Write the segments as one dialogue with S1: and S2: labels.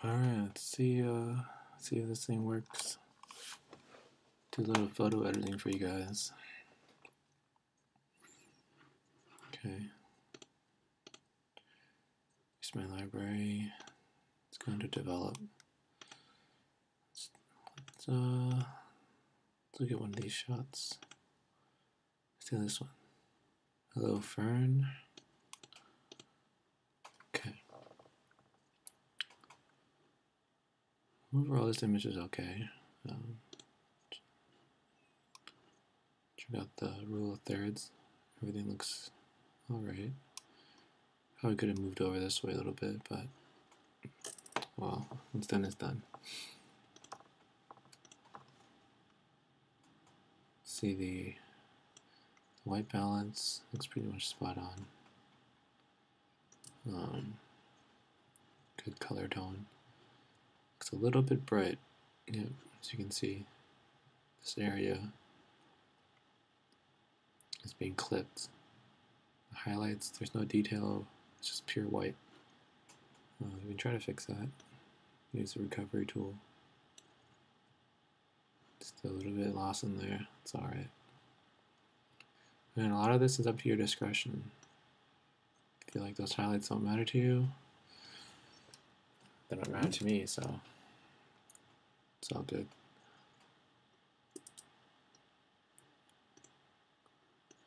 S1: Alright, let's see if this thing works. Do a little photo editing for you guys. Okay. Here's my library. It's going to develop. Let's look at one of these shots. Let's do this one. Hello, Fern. Okay. Overall, this image is okay. Check out the rule of thirds. Everything looks alright. Probably could have moved over this way a little bit, but well, what's done is done. See, the white balance looks pretty much spot on. Good color tone. Looks a little bit bright. Yep, as you can see, this area is being clipped. The highlights, there's no detail, it's just pure white. You can try to fix that. Use the recovery tool. Just a little bit lost in there, it's alright. And a lot of this is up to your discretion. If you feel like those highlights don't matter to you, they don't matter to me, so it's all good.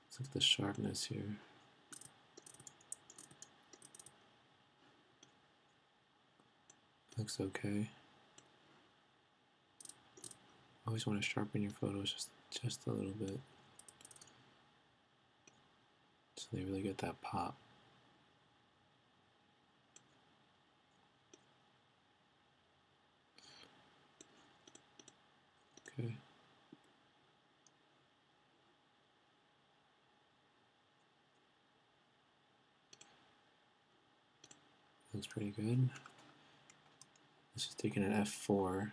S1: Let's look at the sharpness here. Looks okay. Always want to sharpen your photos just a little bit, so they really get that pop. Okay. Looks pretty good. This is taking an F4,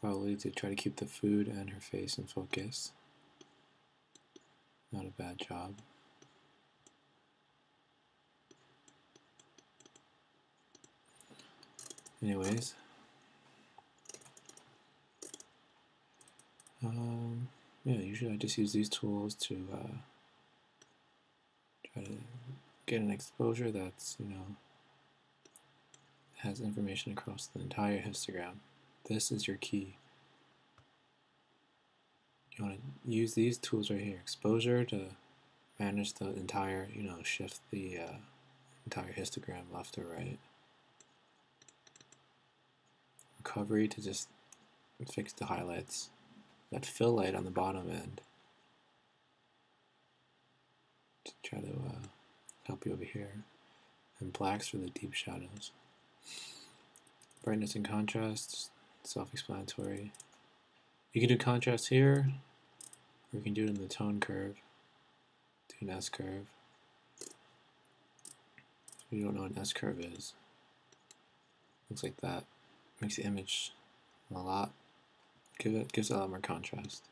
S1: probably to try to keep the food and her face in focus. Not a bad job. Anyways, yeah, usually I just use these tools to try to get an exposure that's, has information across the entire histogram. This is your key. You want to use these tools right here. Exposure to manage the entire, shift the entire histogram left or right. Recovery to just fix the highlights. That fill light on the bottom end to try to help you over here. And blacks for the deep shadows. Brightness and contrast, self-explanatory. You can do contrast here, or you can do it in the tone curve. Do an S curve. If you don't know what an S curve is, looks like that. Makes the image a lot, gives it a lot more contrast.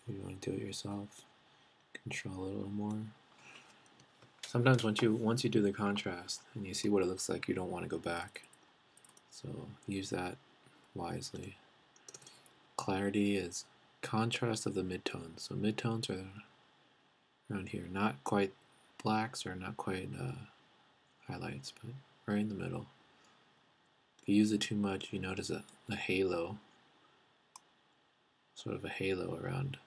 S1: If you want to do it yourself, control a little more. Sometimes once you do the contrast and you see what it looks like, you don't want to go back. So use that wisely. Clarity is contrast of the midtones. So midtones are around here, not quite blacks or not quite highlights, but right in the middle. If you use it too much, you notice a halo, sort of a halo around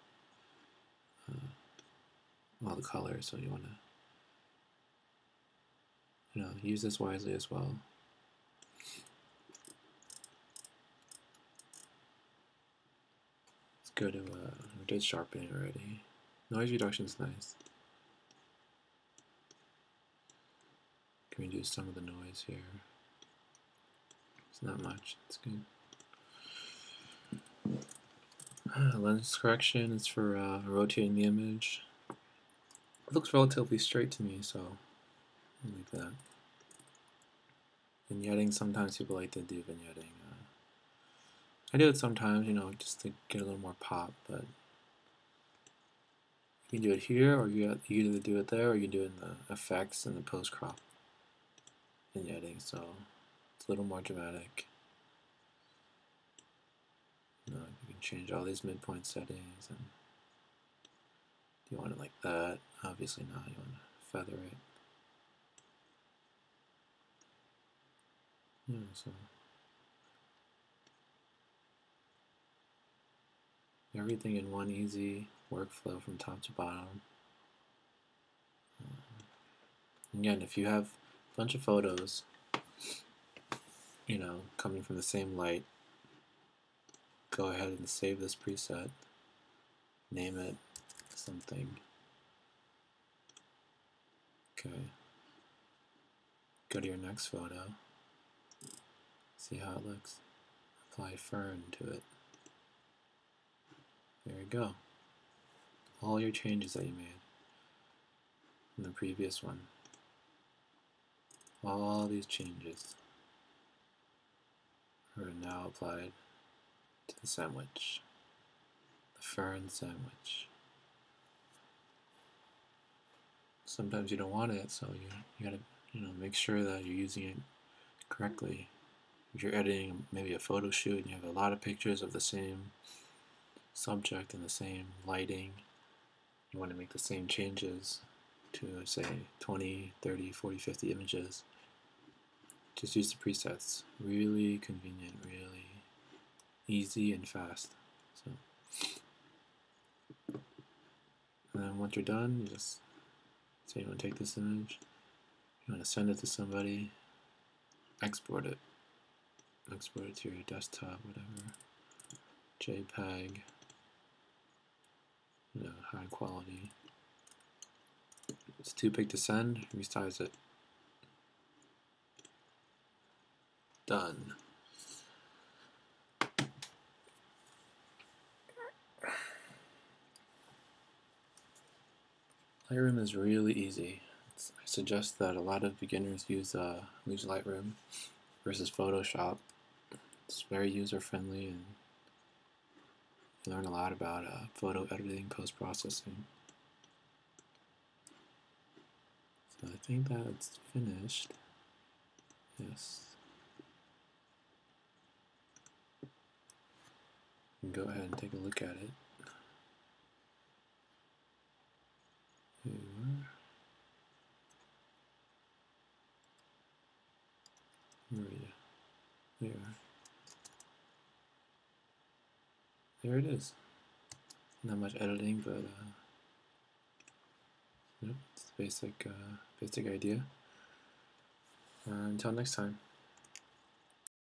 S1: all the colors. So you want to, use this wisely as well. Let's go to we did sharpening already. Noise reduction is nice. Can reduce some of the noise here. It's not much. It's good. Lens correction is for rotating the image. It looks relatively straight to me, so I'll leave that. Vignetting, sometimes people like to do vignetting. I do it sometimes, just to get a little more pop, but You can do it here, or you either do it there, or you can do it in the effects and the post crop vignetting. So it's a little more dramatic. You can change all these midpoint settings, and do you want it like that? Obviously not. You want to feather it. Yeah, so everything in one easy workflow from top to bottom. Again, if you have a bunch of photos, coming from the same light, go ahead and save this preset, name it something. Okay. Go to your next photo, see how it looks. Apply fern to it. There you go. All your changes that you made in the previous one. All these changes are now applied to the sandwich, the fern sandwich. Sometimes you don't want it, so you gotta make sure that you're using it correctly. If you're editing maybe a photo shoot and you have a lot of pictures of the same subject and the same lighting, you want to make the same changes to say 20, 30, 40, 50 images. Just use the presets. Really convenient, really easy and fast. So, and then once you're done, you just say you want to take this image, you want to send it to somebody, export it. Export it to your desktop, whatever. JPEG, high quality. It's too big to send, resize it. Done. Lightroom is really easy. I suggest that a lot of beginners use Lightroom versus Photoshop. It's very user-friendly, and you learn a lot about photo editing, post-processing. So I think that's finished. Yes. You can go ahead and take a look at it. Here you are. Where are you? There you are. There it is. Not much editing, but it's the basic idea. Until next time.